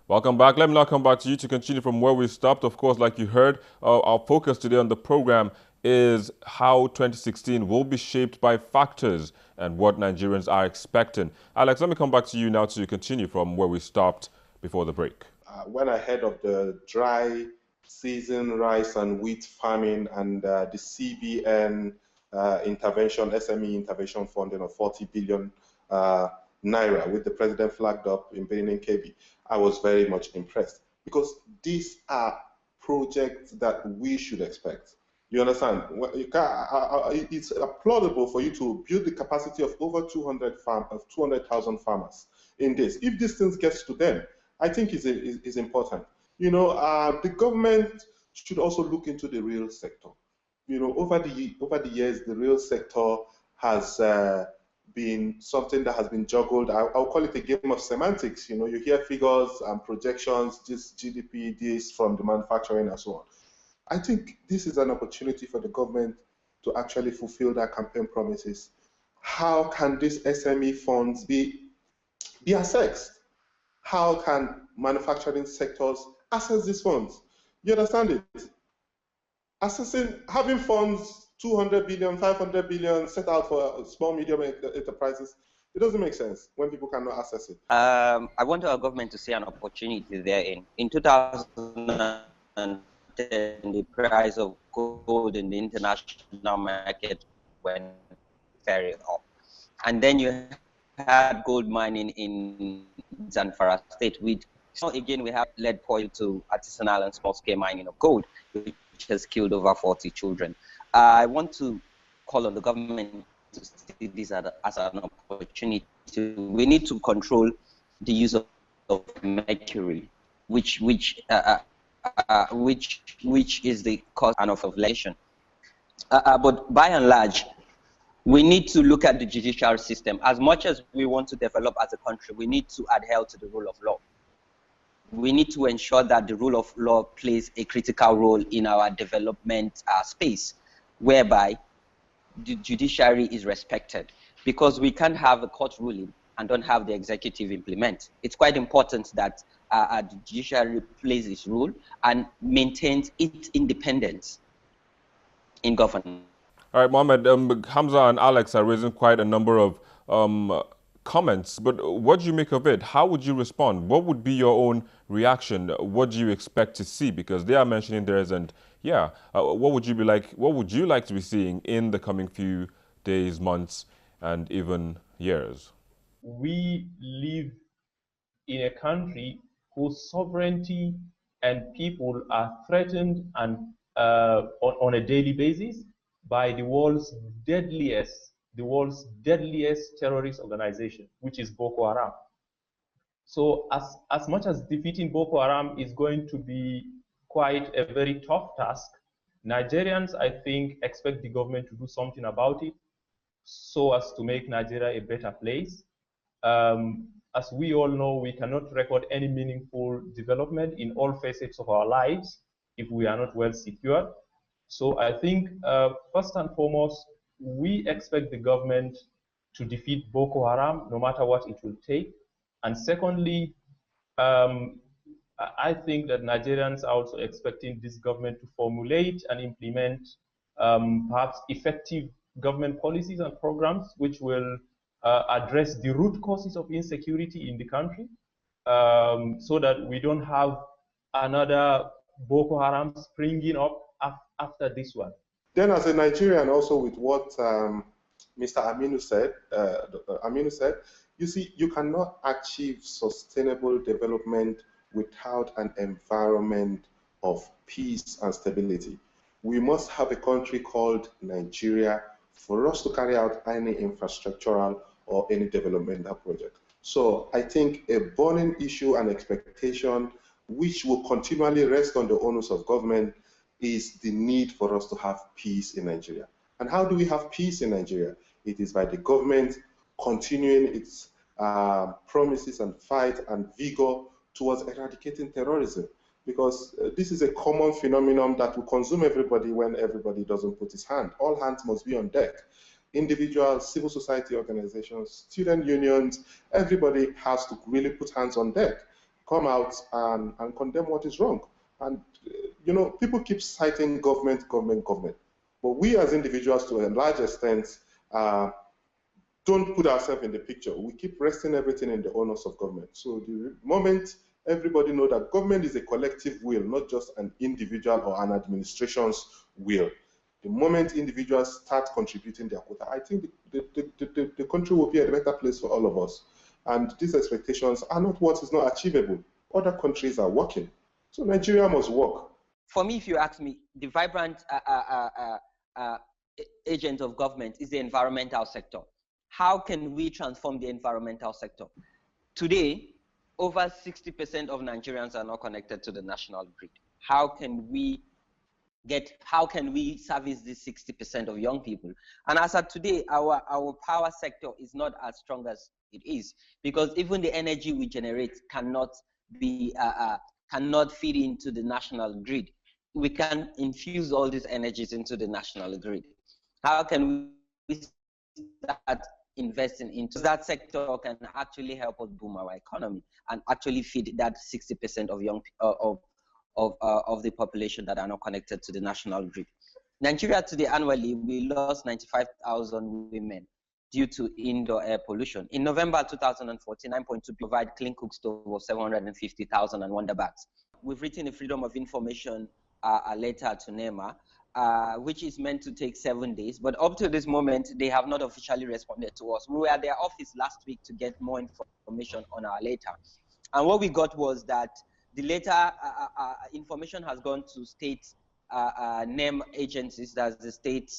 Welcome back. Let me now come back to you to continue from where we stopped. Of course, like you heard, our focus today on the program is how 2016 will be shaped by factors and what Nigerians are expecting. Alex, let me come back to you now to continue from where we stopped before the break. When I heard of the dry season rice and wheat farming and the CBN intervention, SME intervention funding of 40 billion uh, naira, with the president flagged up in Benin KB, I was very much impressed because these are projects that we should expect. You understand? It's applaudable for you to build the capacity of over 200,000 farmers in this. If these things gets to them, I think is important. The government should also look into the real sector. Over the years, the real sector has been something that has been juggled. I'll call it a game of semantics. You hear figures and projections, this GDP, this from the manufacturing and so on. I think this is an opportunity for the government to actually fulfill their campaign promises. How can these SME funds be assessed? How can manufacturing sectors access these funds? You understand it? Having funds, 200 billion, 500 billion set out for small, medium enterprises, it doesn't make sense when people cannot access it. I want our government to see an opportunity therein. In 2010, the price of gold in the international market went very up. And then you had gold mining in Zamfara State, which now again we have led oil to artisanal and small-scale mining of gold, which has killed over 40 children. I want to call on the government to see this as an opportunity. We need to control the use of mercury, which is the cause of inflation. But by and large, we need to look at the judicial system. As much as we want to develop as a country, we need to adhere to the rule of law. We need to ensure that the rule of law plays a critical role in our development space, whereby the judiciary is respected, because we can't have a court ruling and don't have the executive implement. It's quite important that the judiciary plays its role and maintains its independence in governance. All right, Mohammed, Hamza and Alex are raising quite a number of comments, but what do you make of it? How would you respond? What would be your own reaction? What do you expect to see? Because they are mentioning theirs, and yeah, what would you be like? What would you like to be seeing in the coming few days, months, and even years? We live in a country whose sovereignty and people are threatened and on a daily basis by the world's deadliest terrorist organization, which is Boko Haram. So as much as defeating Boko Haram is going to be quite a very tough task, Nigerians, I think, expect the government to do something about it so as to make Nigeria a better place. As we all know, we cannot record any meaningful development in all facets of our lives if we are not well secured. So I think, first and foremost, we expect the government to defeat Boko Haram, no matter what it will take. And secondly, I think that Nigerians are also expecting this government to formulate and implement perhaps effective government policies and programs which will address the root causes of insecurity in the country, so that we don't have another Boko Haram springing up after this one. Then, as a Nigerian, also with what Mr. Aminu said, you see, you cannot achieve sustainable development without an environment of peace and stability. We must have a country called Nigeria for us to carry out any infrastructural or any developmental project. So I think a burning issue and expectation which will continually rest on the onus of government is the need for us to have peace in Nigeria. And how do we have peace in Nigeria? It is by the government continuing its promises and fight and vigor towards eradicating terrorism, because this is a common phenomenon that will consume everybody when everybody doesn't put his hand. All hands must be on deck. Individuals, civil society organizations, student unions, everybody has to really put hands on deck. come out and condemn what is wrong. And, people keep citing government. But we as individuals, to a large extent, don't put ourselves in the picture. We keep resting everything in the onus of government. So the moment everybody knows that government is a collective will, not just an individual or an administration's will, the moment individuals start contributing their quota, I think the country will be a better place for all of us. And these expectations are not what is not achievable. Other countries are working. So Nigeria must work. For me, if you ask me, the vibrant agent of government is the environmental sector. How can we transform the environmental sector? Today, over 60% of Nigerians are not connected to the national grid. How can we service these 60% of young people? And as of today, our power sector is not as strong as it is, because even the energy we generate cannot feed into the national grid. We can infuse all these energies into the national grid. How can we start investing into that sector can actually help us boom our economy and actually feed that 60% of young of the population that are not connected to the national grid. Nigeria today, annually, we lost 95,000 women due to indoor air pollution. In November 2014, 9.2 provide clean cook stove of 750,000 and wonder bags. We've written a Freedom of Information a letter to NEMA, which is meant to take 7 days, but up to this moment, they have not officially responded to us. We were at their office last week to get more information on our letter. And what we got was that the letter information has gone to state NEM agencies, that's the state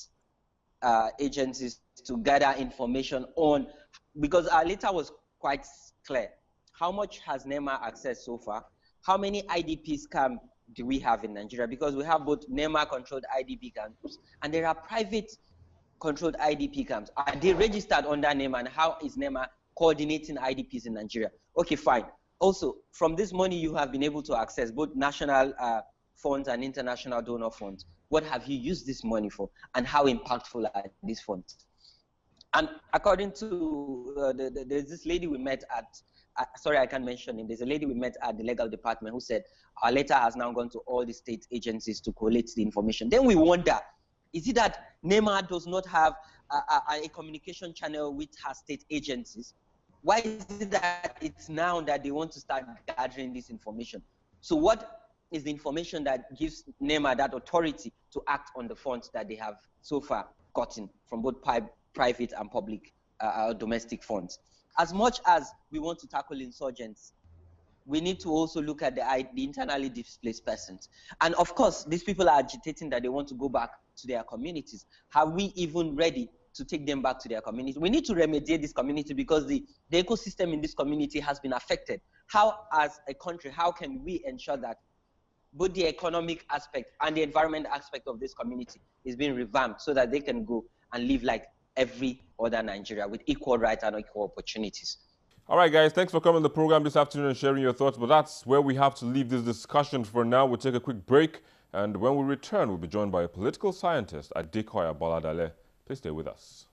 agencies, to gather information on, because our letter was quite clear. How much has NEMA accessed so far? How many IDPs camps do we have in Nigeria? Because we have both NEMA-controlled IDP camps and there are private-controlled IDP camps. Are they registered under NEMA, and how is NEMA coordinating IDPs in Nigeria? Okay, fine. Also, from this money you have been able to access both national funds and international donor funds, what have you used this money for, and how impactful are these funds? And according to, there's this lady we met at, sorry, I can't mention him. There's a lady we met at the legal department who said our letter has now gone to all the state agencies to collate the information. Then we wonder, is it that NEMA does not have a communication channel with her state agencies? Why is it that it's now that they want to start gathering this information? So what is the information that gives NEMA that authority to act on the funds that they have so far gotten from both private and public domestic funds? As much as we want to tackle insurgents, we need to also look at the internally displaced persons. And of course, these people are agitating that they want to go back to their communities. Are we even ready to take them back to their community? We need to remediate this community because the ecosystem in this community has been affected. How, as a country, how can we ensure that both the economic aspect and the environment aspect of this community is being revamped so that they can go and live like every other Nigeria with equal rights and equal opportunities? All right, guys, thanks for coming on the program this afternoon and sharing your thoughts. But that's where we have to leave this discussion for now. We'll take a quick break, and when we return, we'll be joined by a political scientist, Adekoya Boladale. Please stay with us.